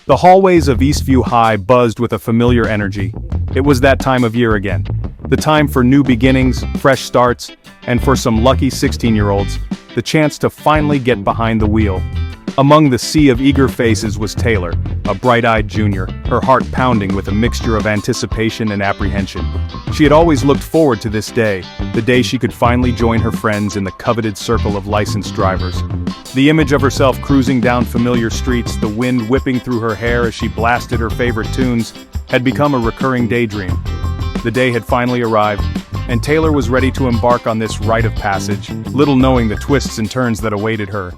The hallways of Eastview High buzzed with a familiar energy. It was that time of year again. The time for new beginnings, fresh starts, and for some lucky 16-year-olds, the chance to finally get behind the wheel. Among the sea of eager faces was Taylor, a bright-eyed junior, her heart pounding with a mixture of anticipation and apprehension. She had always looked forward to this day, the day she could finally join her friends in the coveted circle of licensed drivers. The image of herself cruising down familiar streets, the wind whipping through her hair as she blasted her favorite tunes, had become a recurring daydream. The day had finally arrived, and Taylor was ready to embark on this rite of passage, little knowing the twists and turns that awaited her.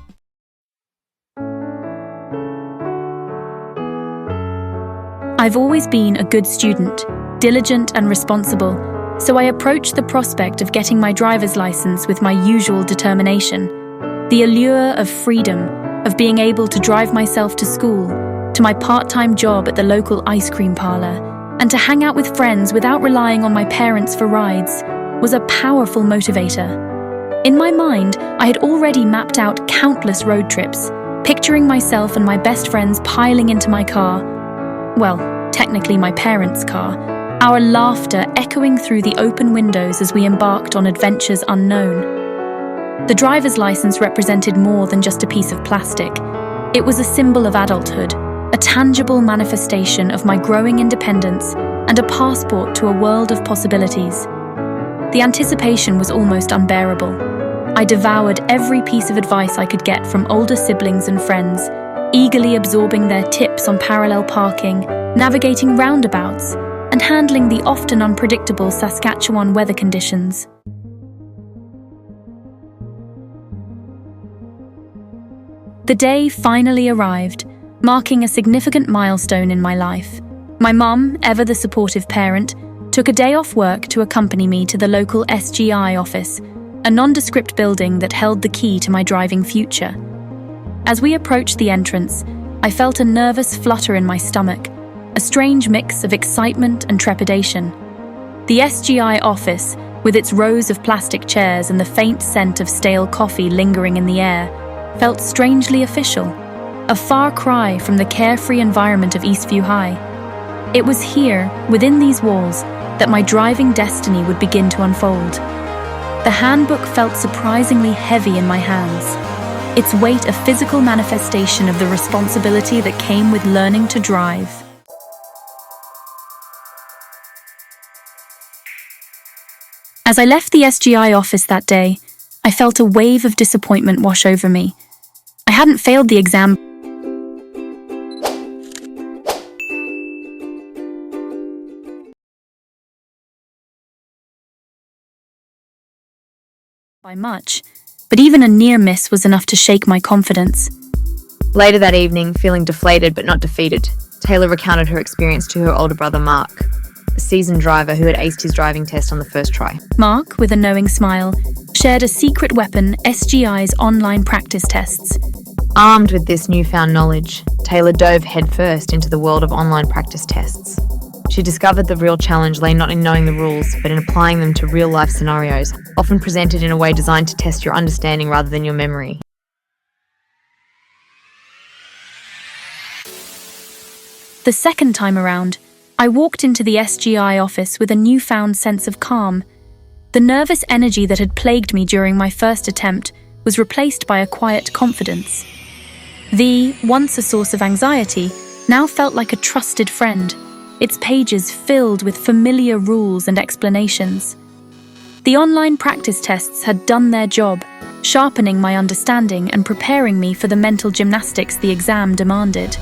I've always been a good student, diligent and responsible, so I approached the prospect of getting my driver's license with my usual determination. The allure of freedom, of being able to drive myself to school, to my part-time job at the local ice cream parlor, and to hang out with friends without relying on my parents for rides, was a powerful motivator. In my mind, I had already mapped out countless road trips, picturing myself and my best friends piling into my car. Well, technically my parents' car, our laughter echoing through the open windows as we embarked on adventures unknown. The driver's license represented more than just a piece of plastic. It was a symbol of adulthood, a tangible manifestation of my growing independence and a passport to a world of possibilities. The anticipation was almost unbearable. I devoured every piece of advice I could get from older siblings and friends, eagerly absorbing their tips on parallel parking, navigating roundabouts, and handling the often unpredictable Saskatchewan weather conditions. The day finally arrived, marking a significant milestone in my life. My mum, ever the supportive parent, took a day off work to accompany me to the local SGI office, a nondescript building that held the key to my driving future. As we approached the entrance, I felt a nervous flutter in my stomach, a strange mix of excitement and trepidation. The SGI office, with its rows of plastic chairs and the faint scent of stale coffee lingering in the air, felt strangely official, a far cry from the carefree environment of Eastview High. It was here, within these walls, that my driving destiny would begin to unfold. The handbook felt surprisingly heavy in my hands, its weight a physical manifestation of the responsibility that came with learning to drive. As I left the SGI office that day, I felt a wave of disappointment wash over me. I hadn't failed the exam by much, but even a near miss was enough to shake my confidence. Later that evening, feeling deflated but not defeated, Taylor recounted her experience to her older brother Mark, a seasoned driver who had aced his driving test on the first try. Mark, with a knowing smile, shared a secret weapon, SGI's online practice tests. Armed with this newfound knowledge, Taylor dove headfirst into the world of online practice tests. She discovered the real challenge lay not in knowing the rules, but in applying them to real-life scenarios, often presented in a way designed to test your understanding rather than your memory. The second time around, I walked into the SGI office with a newfound sense of calm. The nervous energy that had plagued me during my first attempt was replaced by a quiet confidence. The, once a source of anxiety, now felt like a trusted friend, its pages filled with familiar rules and explanations. The online practice tests had done their job, sharpening my understanding and preparing me for the mental gymnastics the exam demanded.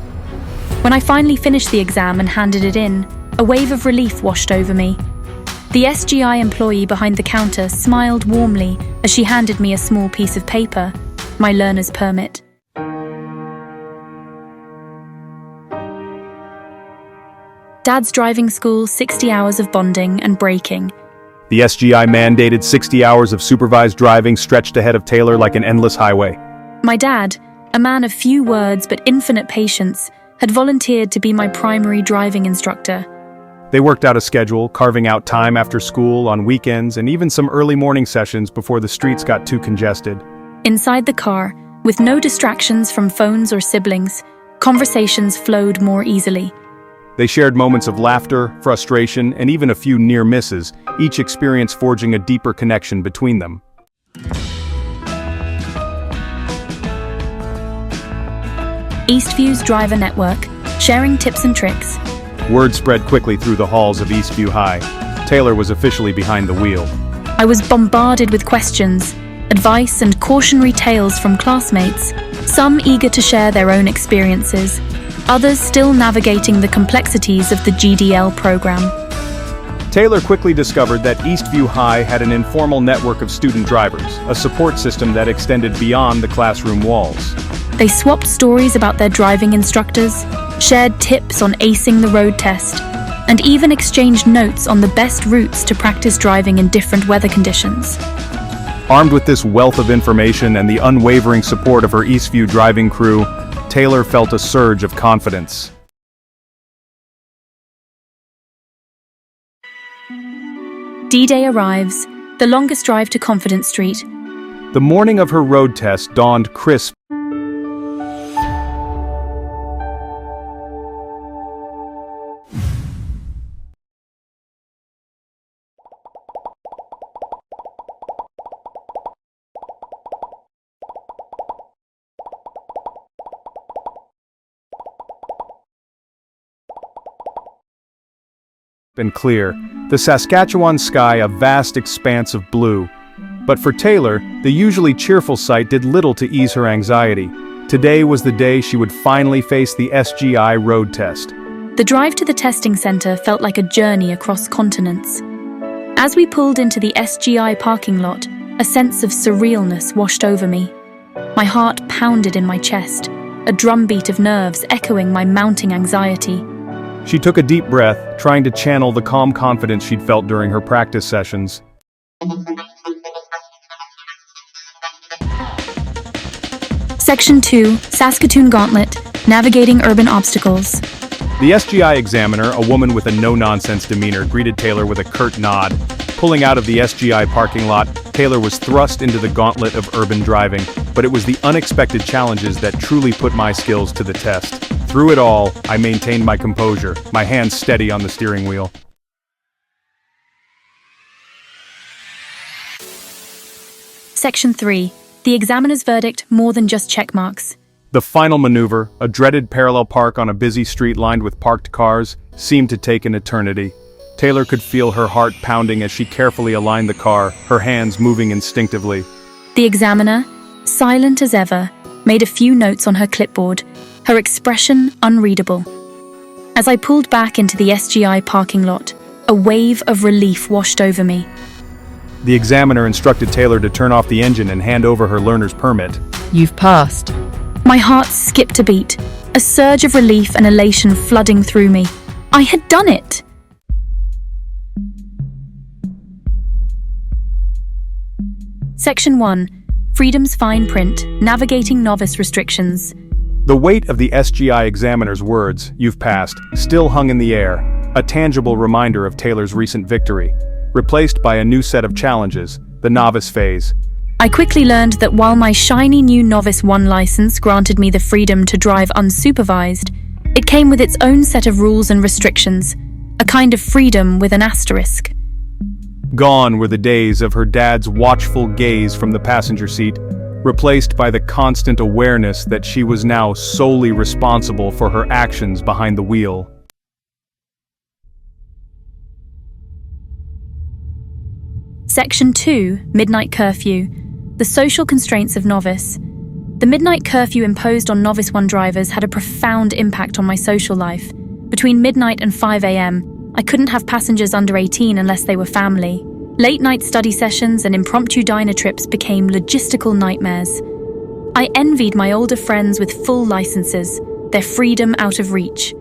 When I finally finished the exam and handed it in, a wave of relief washed over me. The SGI employee behind the counter smiled warmly as she handed me a small piece of paper, my learner's permit. Dad's driving school, 60 hours of bonding and braking. The SGI mandated 60 hours of supervised driving stretched ahead of Taylor like an endless highway. My dad, a man of few words but infinite patience, had volunteered to be my primary driving instructor. They worked out a schedule, carving out time after school, on weekends, and even some early morning sessions before the streets got too congested. Inside the car, with no distractions from phones or siblings, Conversations flowed more easily. They shared moments of laughter, frustration, and even a few near misses, each experience forging a deeper connection between them. Eastview's driver network, sharing tips and tricks. Word spread quickly through the halls of Eastview High. Taylor was officially behind the wheel. I was bombarded with questions, advice, and cautionary tales from classmates, some eager to share their own experiences, others still navigating the complexities of the GDL program. Taylor quickly discovered that Eastview High had an informal network of student drivers, a support system that extended beyond the classroom walls. They swapped stories about their driving instructors, shared tips on acing the road test, and even exchanged notes on the best routes to practice driving in different weather conditions. Armed with this wealth of information and the unwavering support of her Eastview driving crew, Taylor felt a surge of confidence. D-Day arrives, the longest drive to Confidence Street. The morning of her road test dawned crisp. And clear, the Saskatchewan sky a vast expanse of blue. But for Taylor, the usually cheerful sight did little to ease her anxiety. Today was the day she would finally face the SGI road test. The drive to the testing center felt like a journey across continents. As we pulled into the SGI parking lot, a sense of surrealness washed over me. My heart pounded in my chest, a drumbeat of nerves echoing my mounting anxiety. She took a deep breath, trying to channel the calm confidence she'd felt during her practice sessions. Section 2, Saskatoon Gauntlet, Navigating Urban Obstacles. The SGI examiner, a woman with a no-nonsense demeanor, greeted Taylor with a curt nod. Pulling out of the SGI parking lot, Taylor was thrust into the gauntlet of urban driving, but it was the unexpected challenges that truly put my skills to the test. Through it all, I maintained my composure, my hands steady on the steering wheel. Section 3, the examiner's verdict, more than just check marks. The final maneuver, a dreaded parallel park on a busy street lined with parked cars, seemed to take an eternity. Taylor could feel her heart pounding as she carefully aligned the car, her hands moving instinctively. The examiner, silent as ever, made a few notes on her clipboard, her expression unreadable. As I pulled back into the SGI parking lot, a wave of relief washed over me. The examiner instructed Taylor to turn off the engine and hand over her learner's permit. You've passed. My heart skipped a beat, a surge of relief and elation flooding through me. I had done it! Section 1, Freedom's Fine Print, Navigating Novice Restrictions. The weight of the SGI examiner's words, "You've passed," still hung in the air, a tangible reminder of Taylor's recent victory, replaced by a new set of challenges, the novice phase. I quickly learned that while my shiny new Novice 1 license granted me the freedom to drive unsupervised, it came with its own set of rules and restrictions, a kind of freedom with an asterisk. Gone were the days of her dad's watchful gaze from the passenger seat, replaced by the constant awareness that she was now solely responsible for her actions behind the wheel. Section 2, Midnight Curfew, the social constraints of novice. The midnight curfew imposed on Novice 1 drivers had a profound impact on my social life. Between midnight and 5 a.m., I couldn't have passengers under 18 unless they were family. Late-night study sessions and impromptu diner trips became logistical nightmares. I envied my older friends with full licenses, their freedom out of reach.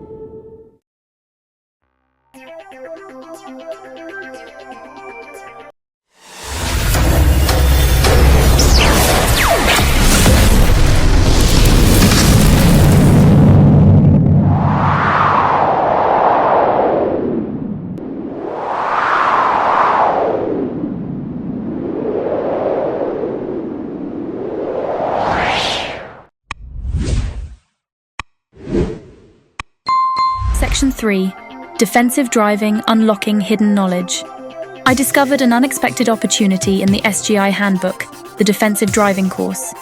Section 3. Defensive Driving, Unlocking Hidden Knowledge. I discovered an unexpected opportunity in the SGI Handbook, the Defensive Driving course.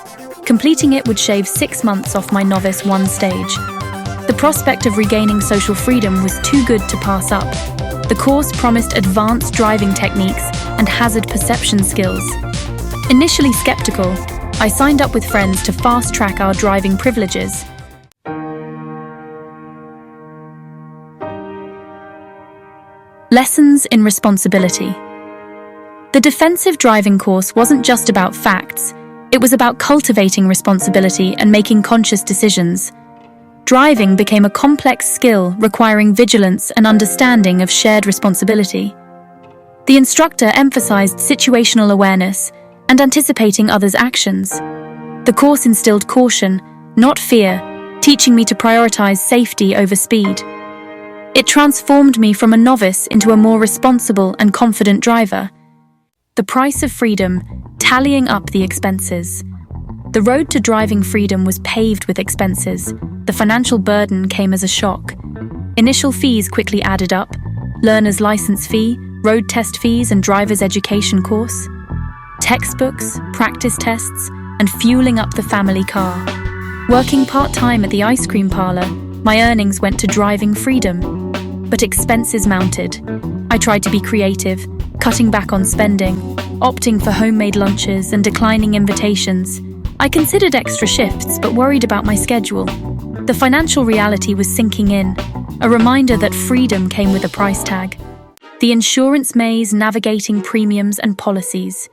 Completing it would shave 6 months off my Novice 1 stage. The prospect of regaining social freedom was too good to pass up. The course promised advanced driving techniques and hazard perception skills. Initially skeptical, I signed up with friends to fast-track our driving privileges. Lessons in responsibility. The defensive driving course wasn't just about facts, it was about cultivating responsibility and making conscious decisions. Driving became a complex skill requiring vigilance and understanding of shared responsibility. The instructor emphasized situational awareness and anticipating others' actions. The course instilled caution, not fear, teaching me to prioritize safety over speed. It transformed me from a novice into a more responsible and confident driver. The price of freedom, tallying up the expenses. The road to driving freedom was paved with expenses. The financial burden came as a shock. Initial fees quickly added up: learner's license fee, road test fees, and driver's education course. Textbooks, practice tests, and fueling up the family car. Working part-time at the ice cream parlor, my earnings went to driving freedom. But expenses mounted. I tried to be creative, cutting back on spending, opting for homemade lunches and declining invitations. I considered extra shifts but worried about my schedule. The financial reality was sinking in, a reminder that freedom came with a price tag. The insurance maze navigating premiums and policies.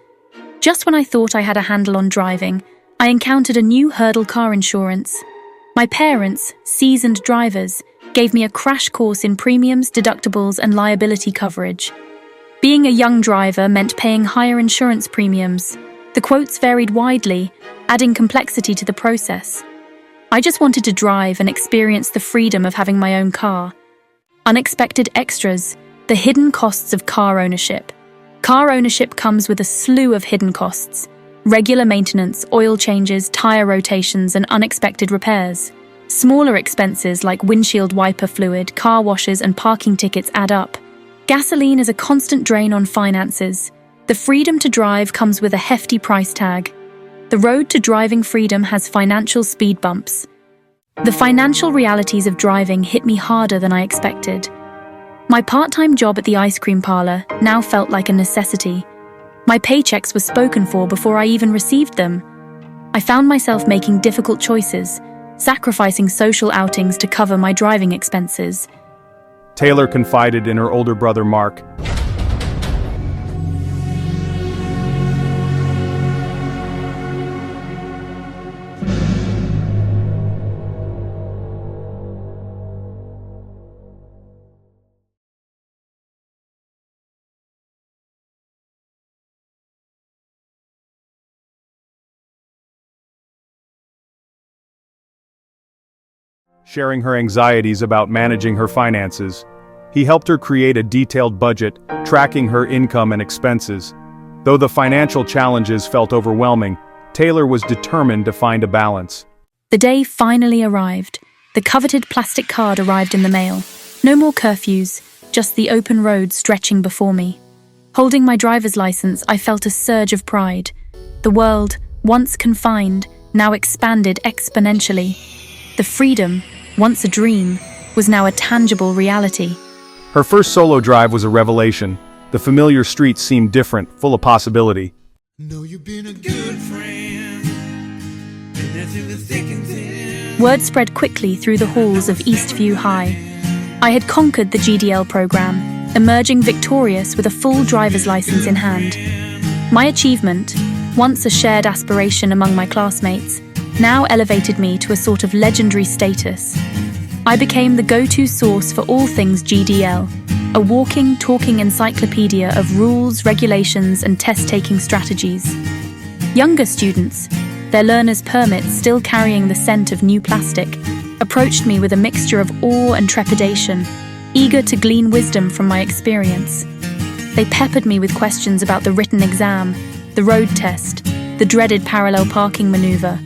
Just when I thought I had a handle on driving, I encountered a new hurdle: car insurance. My parents, seasoned drivers, gave me a crash course in premiums, deductibles, and liability coverage. Being a young driver meant paying higher insurance premiums. The quotes varied widely, adding complexity to the process. I just wanted to drive and experience the freedom of having my own car. Unexpected extras: the hidden costs of car ownership. Car ownership comes with a slew of hidden costs: regular maintenance, oil changes, tire rotations, and unexpected repairs. Smaller expenses like windshield wiper fluid, car washes, and parking tickets add up. Gasoline is a constant drain on finances. The freedom to drive comes with a hefty price tag. The road to driving freedom has financial speed bumps. The financial realities of driving hit me harder than I expected. My part-time job at the ice cream parlor now felt like a necessity. My paychecks were spoken for before I even received them. I found myself making difficult choices, sacrificing social outings to cover my driving expenses. Taylor confided in her older brother Mark. Sharing her anxieties about managing her finances. He helped her create a detailed budget, tracking her income and expenses. Though the financial challenges felt overwhelming, Taylor was determined to find a balance. The day finally arrived. The coveted plastic card arrived in the mail. No more curfews, just the open road stretching before me. Holding my driver's license, I felt a surge of pride. The world, once confined, now expanded exponentially. The freedom, once a dream, was now a tangible reality. Her first solo drive was a revelation. The familiar streets seemed different, full of possibility. Know you've been a good friend, and that's in the thick and thin. Word spread quickly through the halls of Eastview High. I had conquered the GDL program, emerging victorious with a full driver's license in hand. My achievement, once a shared aspiration among my classmates, now elevated me to a sort of legendary status. I became the go-to source for all things GDL, a walking, talking encyclopedia of rules, regulations, and test-taking strategies. Younger students, their learner's permits still carrying the scent of new plastic, approached me with a mixture of awe and trepidation, eager to glean wisdom from my experience. They peppered me with questions about the written exam, the road test, the dreaded parallel parking maneuver.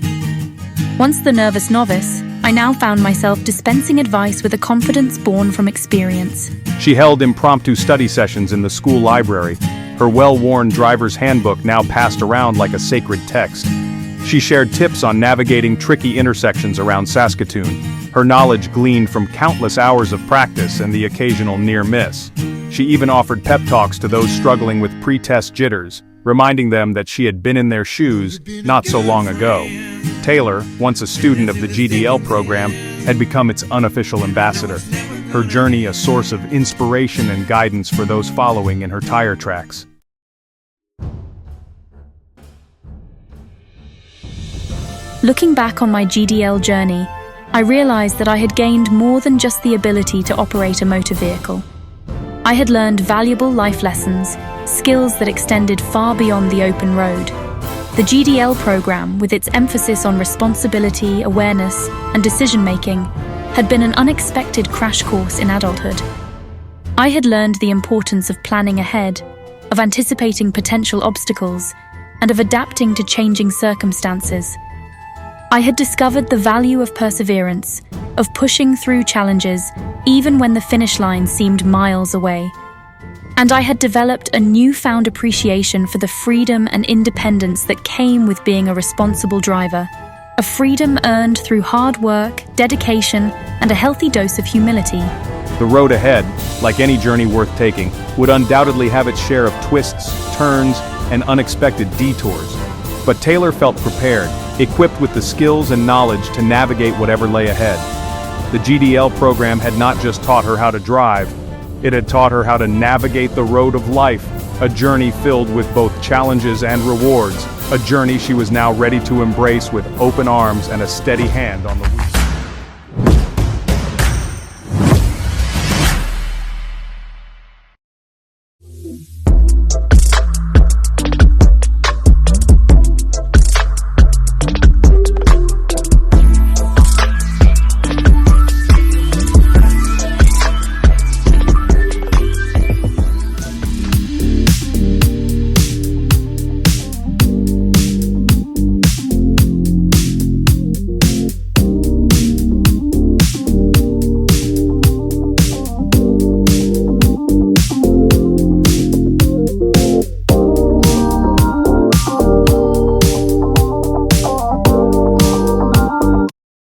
Once the nervous novice, I now found myself dispensing advice with a confidence born from experience. She held impromptu study sessions in the school library, her well-worn driver's handbook now passed around like a sacred text. She shared tips on navigating tricky intersections around Saskatoon, her knowledge gleaned from countless hours of practice and the occasional near miss. She even offered pep talks to those struggling with pre-test jitters, reminding them that she had been in their shoes not so long ago. Taylor, once a student of the GDL program, had become its unofficial ambassador, her journey a source of inspiration and guidance for those following in her tire tracks. Looking back on my GDL journey, I realized that I had gained more than just the ability to operate a motor vehicle. I had learned valuable life lessons, skills that extended far beyond the open road. The GDL program, with its emphasis on responsibility, awareness, and decision-making, had been an unexpected crash course in adulthood. I had learned the importance of planning ahead, of anticipating potential obstacles, and of adapting to changing circumstances. I had discovered the value of perseverance, of pushing through challenges even when the finish line seemed miles away. And I had developed a newfound appreciation for the freedom and independence that came with being a responsible driver, a freedom earned through hard work, dedication, and a healthy dose of humility. The road ahead, like any journey worth taking, would undoubtedly have its share of twists, turns, and unexpected detours. But Taylor felt prepared, equipped with the skills and knowledge to navigate whatever lay ahead. The GDL program had not just taught her how to drive, it had taught her how to navigate the road of life, a journey filled with both challenges and rewards, a journey she was now ready to embrace with open arms and a steady hand on the wheel.